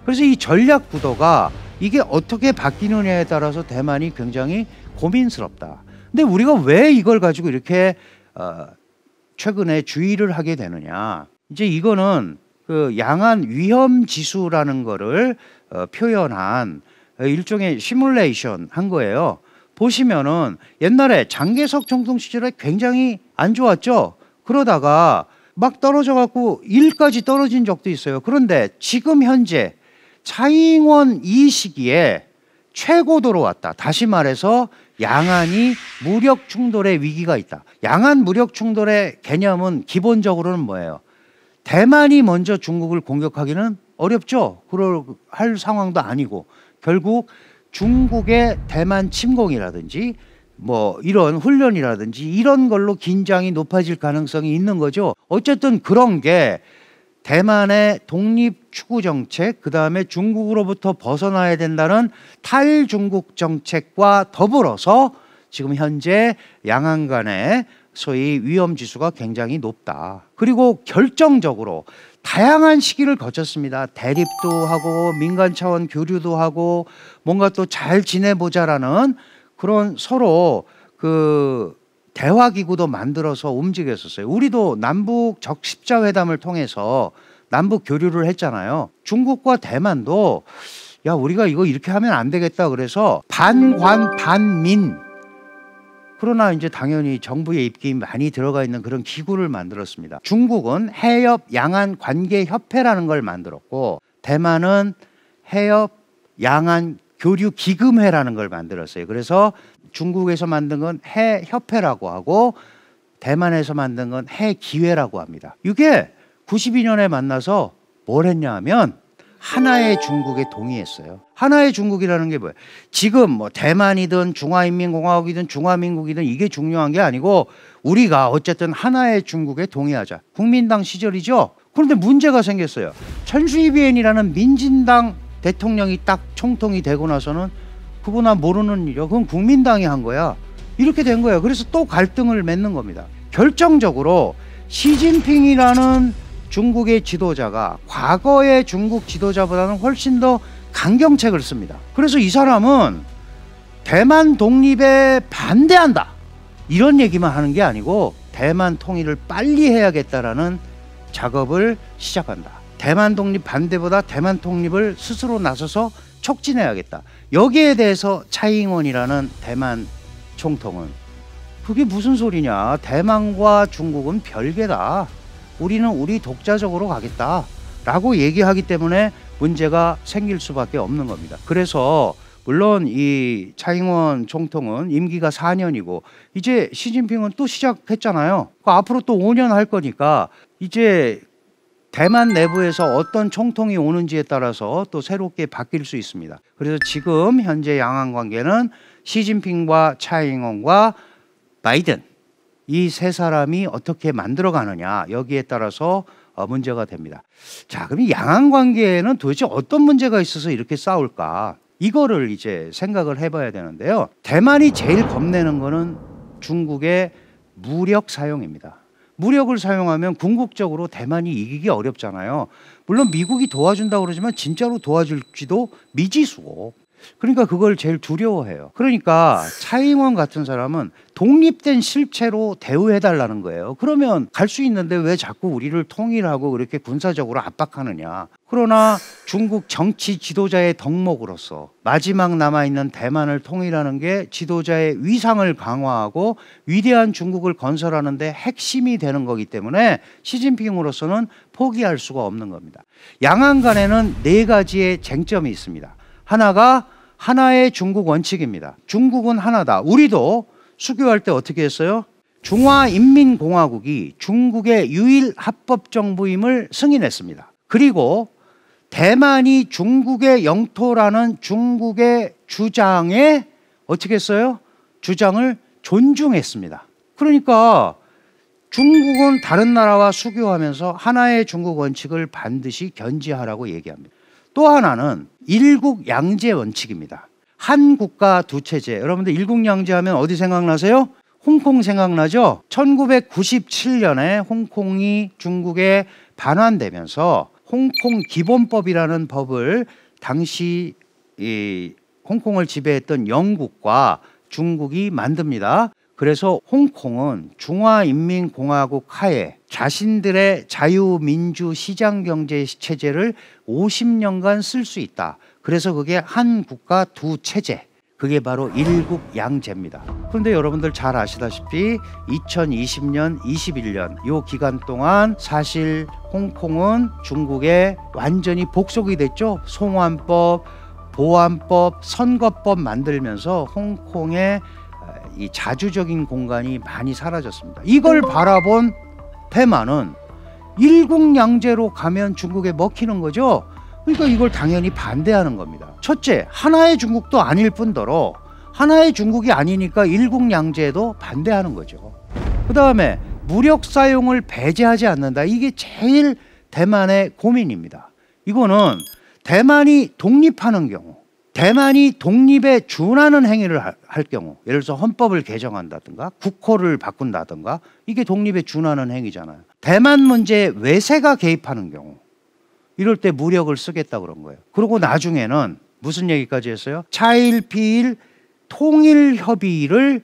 그래서 이 전략 구도가 이게 어떻게 바뀌느냐에 따라서 대만이 굉장히 고민스럽다. 근데 우리가 왜 이걸 가지고 이렇게 최근에 주의를 하게 되느냐. 이제 이거는 그 양안 위험 지수라는 거를 표현한 일종의 시뮬레이션 한 거예요. 보시면은 옛날에 장개석 총통 시절에 굉장히 안 좋았죠. 그러다가 막 떨어져 갖고 1까지 떨어진 적도 있어요. 그런데 지금 현재 차잉원 이 시기에 최고도로 왔다. 다시 말해서 양안이 무력 충돌의 위기가 있다. 양안 무력 충돌의 개념은 기본적으로는 뭐예요? 대만이 먼저 중국을 공격하기는 어렵죠. 그럴 할 상황도 아니고 결국 중국의 대만 침공이라든지 뭐 이런 훈련이라든지 이런 걸로 긴장이 높아질 가능성이 있는 거죠. 어쨌든 그런 게 대만의 독립 추구 정책, 그다음에 중국으로부터 벗어나야 된다는 탈중국 정책과 더불어서 지금 현재 양안 간의 소위 위험 지수가 굉장히 높다. 그리고 결정적으로 다양한 시기를 거쳤습니다. 대립도 하고 민간 차원 교류도 하고 뭔가 또 잘 지내보자라는 그런 서로 그 대화 기구도 만들어서 움직였었어요. 우리도 남북 적십자회담을 통해서 남북 교류를 했잖아요. 중국과 대만도 야 우리가 이거 이렇게 하면 안 되겠다 그래서 반관 반민, 그러나 이제 당연히 정부의 입김이 많이 들어가 있는 그런 기구를 만들었습니다. 중국은 해협 양안 관계 협회라는 걸 만들었고 대만은 해협 양안 교류 기금회라는 걸 만들었어요. 그래서 중국에서 만든 건 해협회라고 하고 대만에서 만든 건 해기회라고 합니다. 이게 92년에 만나서 뭘 했냐 하면 하나의 중국에 동의했어요. 하나의 중국이라는 게 뭐예요? 지금 뭐 대만이든 중화인민공화국이든 중화민국이든 이게 중요한 게 아니고 우리가 어쨌든 하나의 중국에 동의하자. 국민당 시절이죠. 그런데 문제가 생겼어요. 천수이비엔이라는 민진당 대통령이 딱 총통이 되고 나서는 그거 나 모르는 일이야. 그건 국민당이 한 거야. 이렇게 된 거예요. 그래서 또 갈등을 맺는 겁니다. 결정적으로 시진핑이라는 중국의 지도자가 과거의 중국 지도자보다는 훨씬 더 강경책을 씁니다. 그래서 이 사람은 대만 독립에 반대한다 이런 얘기만 하는 게 아니고 대만 통일을 빨리 해야겠다라는 작업을 시작한다. 대만 독립 반대보다 대만 독립을 스스로 나서서 촉진해야겠다. 여기에 대해서 차잉원이라는 대만 총통은 그게 무슨 소리냐, 대만과 중국은 별개다, 우리는 우리 독자적으로 가겠다 라고 얘기하기 때문에 문제가 생길 수밖에 없는 겁니다. 그래서 물론 이 차잉원 총통은 임기가 4년이고 이제 시진핑은 또 시작했잖아요. 앞으로 또 5년 할 거니까 이제 대만 내부에서 어떤 총통이 오는지에 따라서 또 새롭게 바뀔 수 있습니다. 그래서 지금 현재 양안 관계는 시진핑과 차잉원과 바이든 이 세 사람이 어떻게 만들어가느냐 여기에 따라서 문제가 됩니다. 자, 그럼 양안 관계에는 도대체 어떤 문제가 있어서 이렇게 싸울까? 이거를 이제 생각을 해봐야 되는데요. 대만이 제일 겁내는 거는 중국의 무력 사용입니다. 무력을 사용하면 궁극적으로 대만이 이기기 어렵잖아요. 물론 미국이 도와준다고 그러지만 진짜로 도와줄지도 미지수고. 그러니까 그걸 제일 두려워해요. 그러니까 차잉원 같은 사람은 독립된 실체로 대우해달라는 거예요. 그러면 갈 수 있는데 왜 자꾸 우리를 통일하고 그렇게 군사적으로 압박하느냐. 그러나 중국 정치 지도자의 덕목으로서 마지막 남아있는 대만을 통일하는 게 지도자의 위상을 강화하고 위대한 중국을 건설하는 데 핵심이 되는 거기 때문에 시진핑으로서는 포기할 수가 없는 겁니다. 양안 간에는 4가지의 쟁점이 있습니다. 하나가 하나의 중국 원칙입니다. 중국은 하나다. 우리도 수교할 때 어떻게 했어요? 중화인민공화국이 중국의 유일 합법정부임을 승인했습니다. 그리고 대만이 중국의 영토라는 중국의 주장에 어떻게 했어요? 주장을 존중했습니다. 그러니까 중국은 다른 나라와 수교하면서 하나의 중국 원칙을 반드시 견지하라고 얘기합니다. 또 하나는 일국양제 원칙입니다. 한 국가 두 체제. 여러분들 일국양제 하면 어디 생각나세요? 홍콩 생각나죠? 1997년에 홍콩이 중국에 반환되면서 홍콩 기본법이라는 법을 당시 이 홍콩을 지배했던 영국과 중국이 만듭니다. 그래서 홍콩은 중화인민공화국 하에 자신들의 자유민주 시장경제 체제를 50년간 쓸 수 있다. 그래서 그게 한 국가 두 체제. 그게 바로 일국양제입니다. 그런데 여러분들 잘 아시다시피 2020년, 21년 요 기간 동안 사실 홍콩은 중국에 완전히 복속이 됐죠. 송환법, 보안법, 선거법 만들면서 홍콩의 이 자주적인 공간이 많이 사라졌습니다. 이걸 바라본 대만은 일국양제로 가면 중국에 먹히는 거죠. 그러니까 이걸 당연히 반대하는 겁니다. 첫째, 하나의 중국도 아닐 뿐더러 하나의 중국이 아니니까 일국양제도 반대하는 거죠. 그 다음에 무력 사용을 배제하지 않는다. 이게 제일 대만의 고민입니다. 이거는 대만이 독립하는 경우, 대만이 독립에 준하는 행위를 할 경우, 예를 들어서 헌법을 개정한다든가 국호를 바꾼다든가, 이게 독립에 준하는 행위잖아요. 대만 문제에 외세가 개입하는 경우, 이럴 때 무력을 쓰겠다 그런 거예요. 그리고 나중에는 무슨 얘기까지 했어요? 차일피일 통일협의를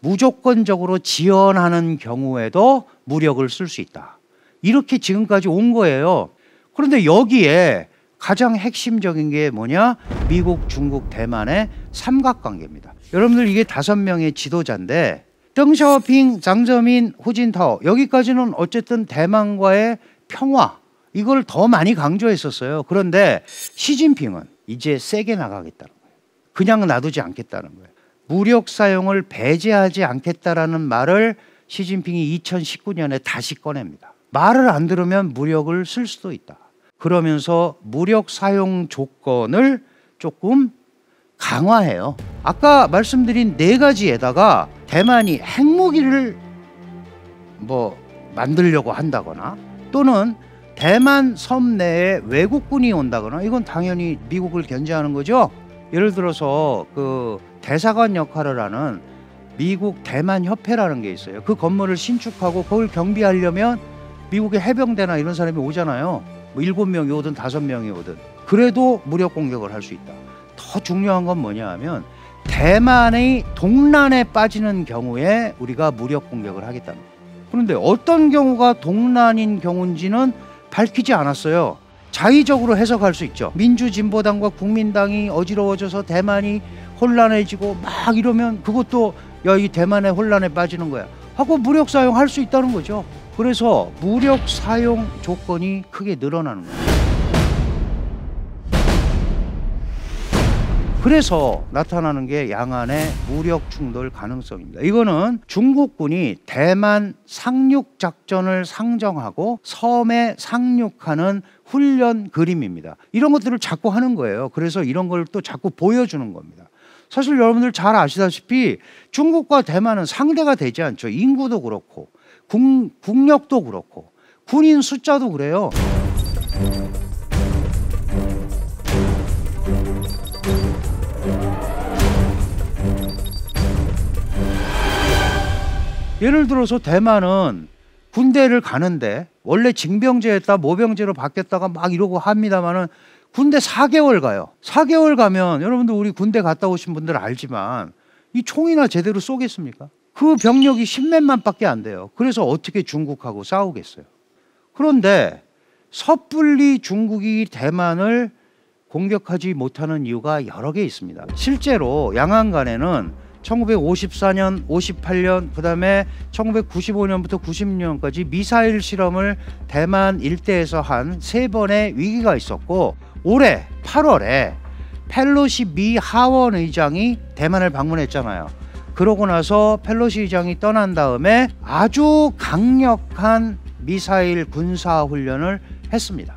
무조건적으로 지연하는 경우에도 무력을 쓸 수 있다. 이렇게 지금까지 온 거예요. 그런데 여기에 가장 핵심적인 게 뭐냐? 미국, 중국, 대만의 삼각관계입니다. 여러분들 이게 5명의 지도자인데 덩샤오핑, 장저민, 후진타오, 여기까지는 어쨌든 대만과의 평화, 이걸 더 많이 강조했었어요. 그런데 시진핑은 이제 세게 나가겠다는 거예요. 그냥 놔두지 않겠다는 거예요. 무력 사용을 배제하지 않겠다라는 말을 시진핑이 2019년에 다시 꺼냅니다. 말을 안 들으면 무력을 쓸 수도 있다. 그러면서 무력 사용 조건을 조금 강화해요. 아까 말씀드린 4가지에다가 대만이 핵무기를 만들려고 한다거나 또는 대만 섬 내에 외국군이 온다거나, 이건 당연히 미국을 견제하는 거죠. 예를 들어서 그 대사관 역할을 하는 미국 대만 협회라는 게 있어요. 그 건물을 신축하고 그걸 경비하려면 미국의 해병대나 이런 사람이 오잖아요. 7명이 오든 5명이 오든. 그래도 무력 공격을 할 수 있다. 더 중요한 건 뭐냐 하면 대만의 동란에 빠지는 경우에 우리가 무력 공격을 하겠다는 거예요. 그런데 어떤 경우가 동란인 경우인지는 밝히지 않았어요. 자의적으로 해석할 수 있죠. 민주진보당과 국민당이 어지러워져서 대만이 혼란해지고 막 이러면 그것도 야, 이 대만의 혼란에 빠지는 거야 하고 무력 사용할 수 있다는 거죠. 그래서 무력 사용 조건이 크게 늘어나는 거예요. 그래서 나타나는 게 양안의 무력 충돌 가능성입니다. 이거는 중국군이 대만 상륙 작전을 상정하고 섬에 상륙하는 훈련 그림입니다. 이런 것들을 자꾸 하는 거예요. 그래서 이런 걸 또 자꾸 보여주는 겁니다. 사실 여러분들 잘 아시다시피 중국과 대만은 상대가 되지 않죠. 인구도 그렇고 국력도 그렇고 군인 숫자도 그래요. 예를 들어서 대만은 군대를 가는데 원래 징병제였다 모병제로 바뀌었다가 막 이러고 합니다만은 군대 4개월 가요. 4개월 가면 여러분들 우리 군대 갔다 오신 분들 알지만 이 총이나 제대로 쏘겠습니까? 그 병력이 10몇만 밖에 안 돼요. 그래서 어떻게 중국하고 싸우겠어요? 그런데 섣불리 중국이 대만을 공격하지 못하는 이유가 여러 개 있습니다. 실제로 양안 간에는 1954년, 58년, 그 다음에 1995년부터 90년까지 미사일 실험을 대만 일대에서 한 3번의 위기가 있었고, 올해 8월에 펠로시 미 하원 의장이 대만을 방문했잖아요. 그러고 나서 펠로시 의장이 떠난 다음에 아주 강력한 미사일 군사 훈련을 했습니다.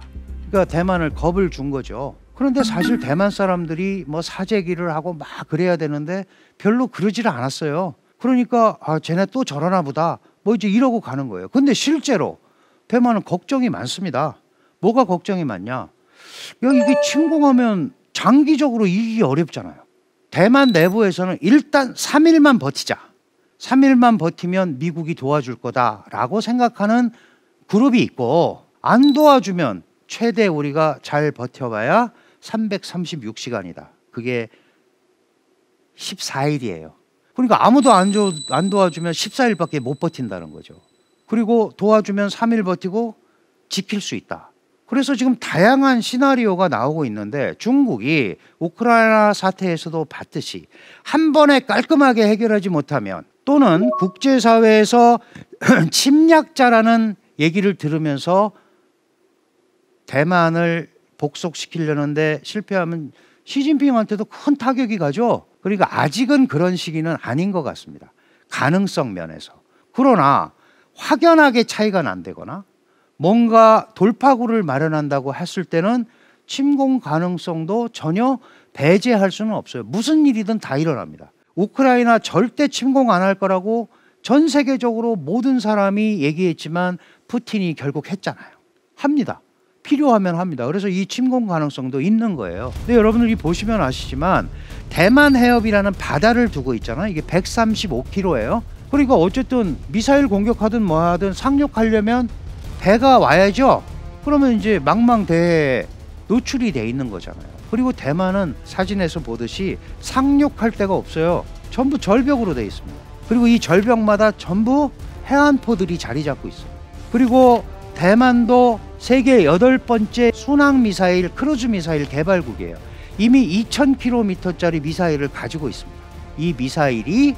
그러니까 대만을 겁을 준 거죠. 그런데 사실 대만 사람들이 사재기를 하고 막 그래야 되는데 별로 그러지를 않았어요. 그러니까 쟤네 또 저러나 보다 이제 이러고 가는 거예요. 근데 실제로 대만은 걱정이 많습니다. 뭐가 걱정이 많냐? 이게 침공하면 장기적으로 이기기 어렵잖아요. 대만 내부에서는 일단 3일만 버티자. 3일만 버티면 미국이 도와줄 거다라고 생각하는 그룹이 있고, 안 도와주면 최대 우리가 잘 버텨봐야 336시간이다. 그게 14일이에요. 그러니까 아무도 안 도와주면 14일밖에 못 버틴다는 거죠. 그리고 도와주면 3일 버티고 지킬 수 있다. 그래서 지금 다양한 시나리오가 나오고 있는데 중국이 우크라이나 사태에서도 봤듯이 한 번에 깔끔하게 해결하지 못하면 또는 국제사회에서 침략자라는 얘기를 들으면서 대만을 복속시키려는데 실패하면 시진핑한테도 큰 타격이 가죠. 그러니까 아직은 그런 시기는 아닌 것 같습니다. 가능성 면에서. 그러나 확연하게 차이가 난다거나 뭔가 돌파구를 마련한다고 했을 때는 침공 가능성도 전혀 배제할 수는 없어요. 무슨 일이든 다 일어납니다. 우크라이나 절대 침공 안 할 거라고 전 세계적으로 모든 사람이 얘기했지만 푸틴이 결국 했잖아요. 합니다. 필요하면 합니다. 그래서 이 침공 가능성도 있는 거예요. 근데 여러분들이 보시면 아시지만 대만 해협이라는 바다를 두고 있잖아요. 이게 135km예요. 그러니까 어쨌든 미사일 공격하든 뭐 하든 상륙하려면 배가 와야죠. 그러면 이제 망망대해에 노출이 돼 있는 거잖아요. 그리고 대만은 사진에서 보듯이 상륙할 데가 없어요. 전부 절벽으로 돼 있습니다. 그리고 이 절벽마다 전부 해안포들이 자리 잡고 있어요. 그리고 대만도 세계 8번째 순항 미사일, 크루즈 미사일 개발국이에요. 이미 2000km짜리 미사일을 가지고 있습니다. 이 미사일이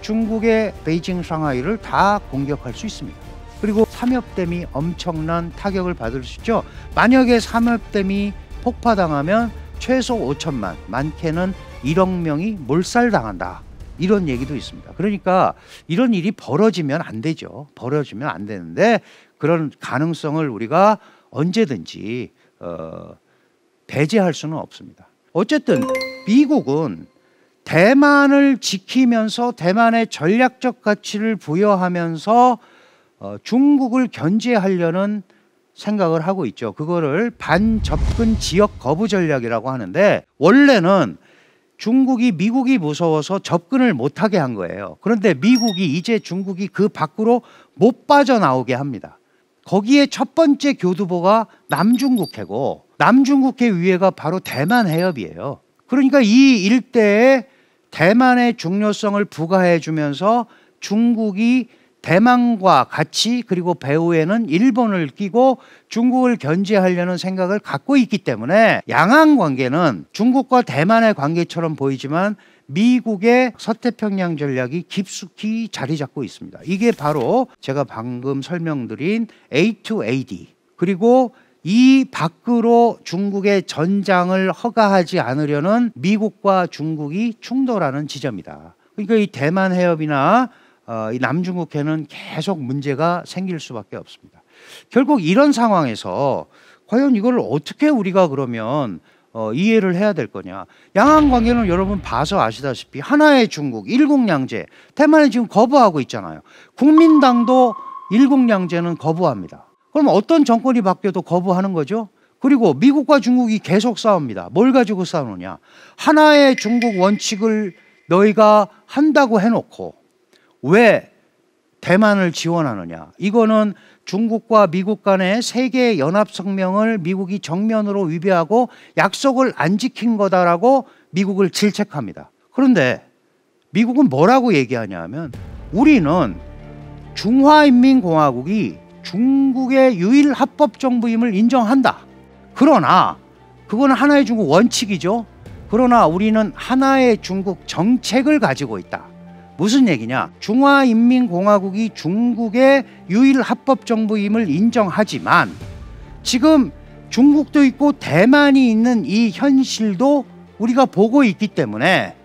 중국의 베이징, 상하이를 다 공격할 수 있습니다. 그리고 삼엽댐이 엄청난 타격을 받을 수 있죠. 만약에 삼엽댐이 폭파당하면 최소 5천만, 많게는 1억 명이 몰살당한다. 이런 얘기도 있습니다. 그러니까 이런 일이 벌어지면 안 되죠. 벌어지면 안 되는데 그런 가능성을 우리가 언제든지 배제할 수는 없습니다. 어쨌든 미국은 대만을 지키면서 대만의 전략적 가치를 부여하면서 중국을 견제하려는 생각을 하고 있죠. 그거를 반접근 지역 거부 전략이라고 하는데 원래는 중국이 미국이 무서워서 접근을 못하게 한 거예요. 그런데 미국이 이제 중국이 그 밖으로 못 빠져나오게 합니다. 거기에 첫 번째 교두보가 남중국해고 남중국해 위에가 바로 대만 해협이에요. 그러니까 이 일대에 대만의 중요성을 부과해 주면서 중국이 대만과 같이 그리고 배후에는 일본을 끼고 중국을 견제하려는 생각을 갖고 있기 때문에 양안 관계는 중국과 대만의 관계처럼 보이지만 미국의 서태평양 전략이 깊숙이 자리 잡고 있습니다. 이게 바로 제가 방금 설명드린 A2AD 그리고 이 밖으로 중국의 전장을 허가하지 않으려는 미국과 중국이 충돌하는 지점이다. 그러니까 이 대만 해협이나 이 남중국해는 계속 문제가 생길 수밖에 없습니다. 결국 이런 상황에서 과연 이걸 어떻게 우리가 그러면 이해를 해야 될 거냐. 양안 관계는 여러분 봐서 아시다시피 하나의 중국, 일국양제, 대만이 지금 거부하고 있잖아요. 국민당도 일국양제는 거부합니다. 그럼 어떤 정권이 바뀌어도 거부하는 거죠. 그리고 미국과 중국이 계속 싸웁니다. 뭘 가지고 싸우느냐. 하나의 중국 원칙을 너희가 한다고 해놓고 왜 대만을 지원하느냐. 이거는 중국과 미국 간의 세계 연합성명을 미국이 정면으로 위배하고 약속을 안 지킨 거다라고 미국을 질책합니다. 그런데 미국은 뭐라고 얘기하냐 하면 우리는 중화인민공화국이 중국의 유일 합법 정부임을 인정한다. 그러나 그건 하나의 중국 원칙이죠. 그러나 우리는 하나의 중국 정책을 가지고 있다. 무슨 얘기냐? 중화인민공화국이 중국의 유일 합법 정부임을 인정하지만 지금 중국도 있고 대만이 있는 이 현실도 우리가 보고 있기 때문에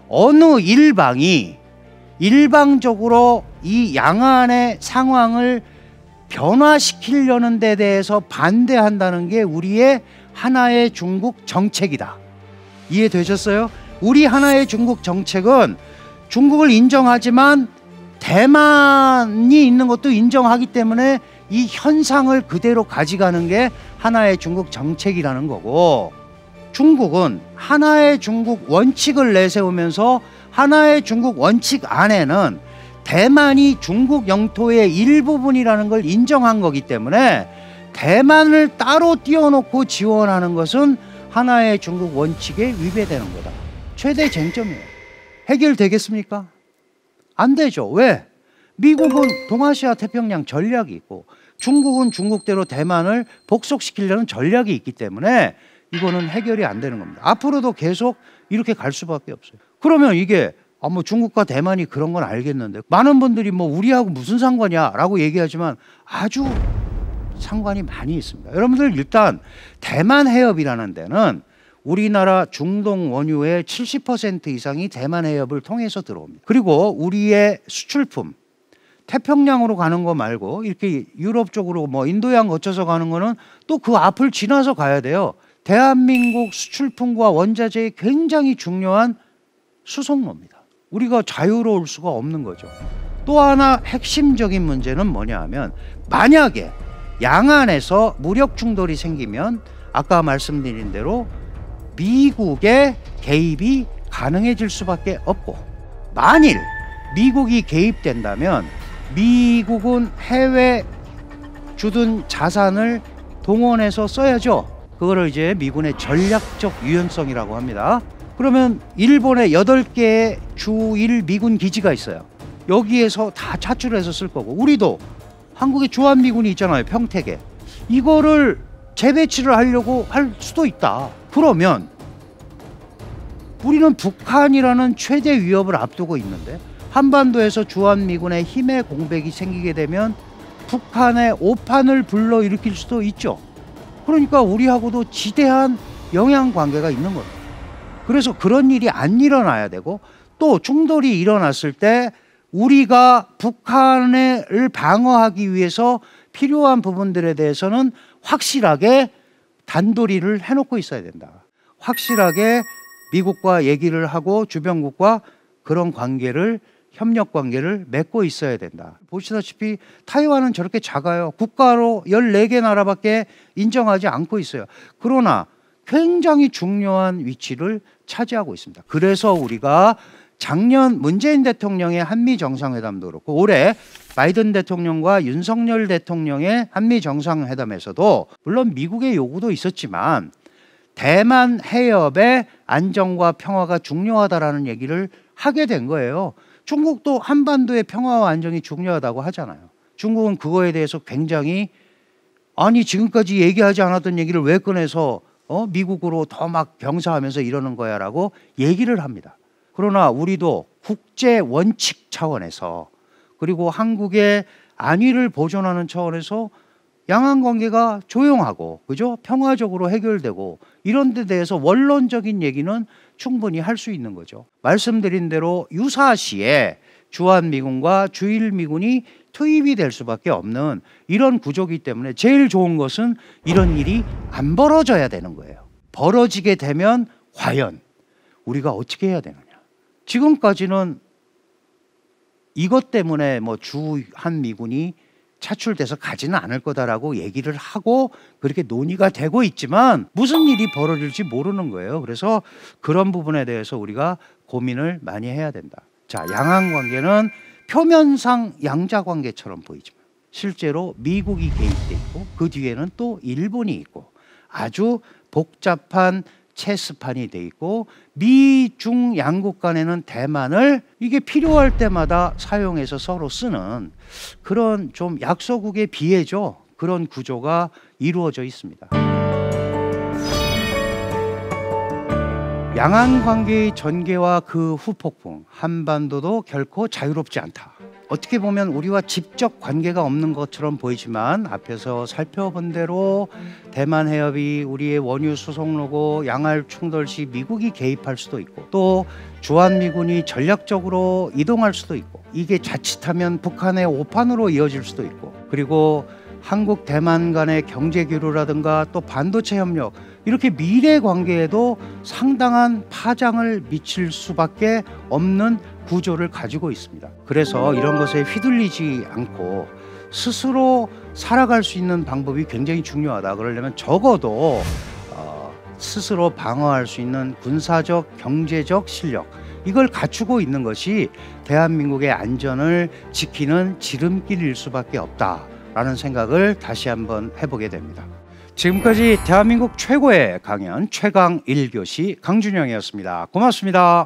어느 일방이 일방적으로 이 양안의 상황을 변화시키려는 데 대해서 반대한다는 게 우리의 하나의 중국 정책이다. 이해되셨어요? 우리 하나의 중국 정책은 중국을 인정하지만 대만이 있는 것도 인정하기 때문에 이 현상을 그대로 가져가는 게 하나의 중국 정책이라는 거고 중국은 하나의 중국 원칙을 내세우면서 하나의 중국 원칙 안에는 대만이 중국 영토의 일부분이라는 걸 인정한 거기 때문에 대만을 따로 띄워놓고 지원하는 것은 하나의 중국 원칙에 위배되는 거다. 최대 쟁점이에요. 해결되겠습니까? 안 되죠. 왜? 미국은 동아시아 태평양 전략이 있고 중국은 중국대로 대만을 복속시키려는 전략이 있기 때문에 이거는 해결이 안 되는 겁니다. 앞으로도 계속 이렇게 갈 수밖에 없어요. 그러면 이게 뭐 중국과 대만이 그런 건 알겠는데 많은 분들이 뭐 우리하고 무슨 상관이야 라고 얘기하지만 아주 상관이 많이 있습니다. 여러분들 일단 대만 해협이라는 데는 우리나라 중동 원유의 70% 이상이 대만 해협을 통해서 들어옵니다. 그리고 우리의 수출품 태평양으로 가는 거 말고 이렇게 유럽 쪽으로 뭐 인도양 거쳐서 가는 거는 또 그 앞을 지나서 가야 돼요. 대한민국 수출품과 원자재의 굉장히 중요한 수송로입니다. 우리가 자유로울 수가 없는 거죠. 또 하나 핵심적인 문제는 뭐냐 하면 만약에 양안에서 무력 충돌이 생기면 아까 말씀드린 대로 미국의 개입이 가능해질 수밖에 없고 만일 미국이 개입된다면 미국은 해외 주둔 자산을 동원해서 써야죠. 그거를 이제 미군의 전략적 유연성이라고 합니다. 그러면 일본에 8개의 주1 미군 기지가 있어요. 여기에서 다 차출해서 쓸 거고 우리도 한국에 주한미군이 있잖아요. 평택에. 이거를 재배치를 하려고 할 수도 있다. 그러면 우리는 북한이라는 최대 위협을 앞두고 있는데 한반도에서 주한미군의 힘의 공백이 생기게 되면 북한의 오판을 불러일으킬 수도 있죠. 그러니까 우리하고도 지대한 영향관계가 있는 겁니다. 그래서 그런 일이 안 일어나야 되고 또 충돌이 일어났을 때 우리가 북한을 방어하기 위해서 필요한 부분들에 대해서는 확실하게 단도리를 해놓고 있어야 된다. 확실하게 미국과 얘기를 하고 주변국과 그런 관계를 협력 관계를 맺고 있어야 된다. 보시다시피 타이완은 저렇게 작아요. 국가로 14개 나라밖에 인정하지 않고 있어요. 그러나 굉장히 중요한 위치를 차지하고 있습니다. 그래서 우리가 작년 문재인 대통령의 한미 정상회담도 그렇고 올해 바이든 대통령과 윤석열 대통령의 한미 정상회담에서도 물론 미국의 요구도 있었지만 대만 해협의 안정과 평화가 중요하다라는 얘기를 하게 된 거예요. 중국도 한반도의 평화와 안정이 중요하다고 하잖아요. 중국은 그거에 대해서 굉장히 아니 지금까지 얘기하지 않았던 얘기를 왜 꺼내서 미국으로 더 막 병사하면서 이러는 거야 라고 얘기를 합니다. 그러나 우리도 국제 원칙 차원에서 그리고 한국의 안위를 보존하는 차원에서 양안 관계가 조용하고 그죠? 평화적으로 해결되고 이런 데 대해서 원론적인 얘기는 충분히 할 수 있는 거죠. 말씀드린 대로 유사시에 주한미군과 주일미군이 투입이 될 수밖에 없는 이런 구조이기 때문에 제일 좋은 것은 이런 일이 안 벌어져야 되는 거예요. 벌어지게 되면 과연 우리가 어떻게 해야 되느냐. 지금까지는 이것 때문에 뭐 주한미군이 차출돼서 가지는 않을 거다라고 얘기를 하고 그렇게 논의가 되고 있지만 무슨 일이 벌어질지 모르는 거예요. 그래서 그런 부분에 대해서 우리가 고민을 많이 해야 된다. 자, 양안 관계는 표면상 양자 관계처럼 보이지만 실제로 미국이 개입돼 있고 그 뒤에는 또 일본이 있고 아주 복잡한 체스판이 돼 있고 미중 양국 간에는 대만을 이게 필요할 때마다 사용해서 서로 쓰는 그런 좀 약소국의 비애죠. 그런 구조가 이루어져 있습니다. 양안 관계의 전개와 그 후폭풍, 한반도도 결코 자유롭지 않다. 어떻게 보면 우리와 직접 관계가 없는 것처럼 보이지만 앞에서 살펴본 대로 대만 해협이 우리의 원유 수송로고 양안 충돌 시 미국이 개입할 수도 있고 또 주한미군이 전략적으로 이동할 수도 있고 이게 자칫하면 북한의 오판으로 이어질 수도 있고 그리고 한국 대만 간의 경제 교류라든가 또 반도체 협력 이렇게 미래 관계에도 상당한 파장을 미칠 수밖에 없는 구조를 가지고 있습니다. 그래서 이런 것에 휘둘리지 않고 스스로 살아갈 수 있는 방법이 굉장히 중요하다. 그러려면 적어도 스스로 방어할 수 있는 군사적, 경제적 실력 이걸 갖추고 있는 것이 대한민국의 안전을 지키는 지름길일 수밖에 없다라는 생각을 다시 한번 해보게 됩니다. 지금까지 대한민국 최고의 강연 최강 1교시 강준영이었습니다. 고맙습니다.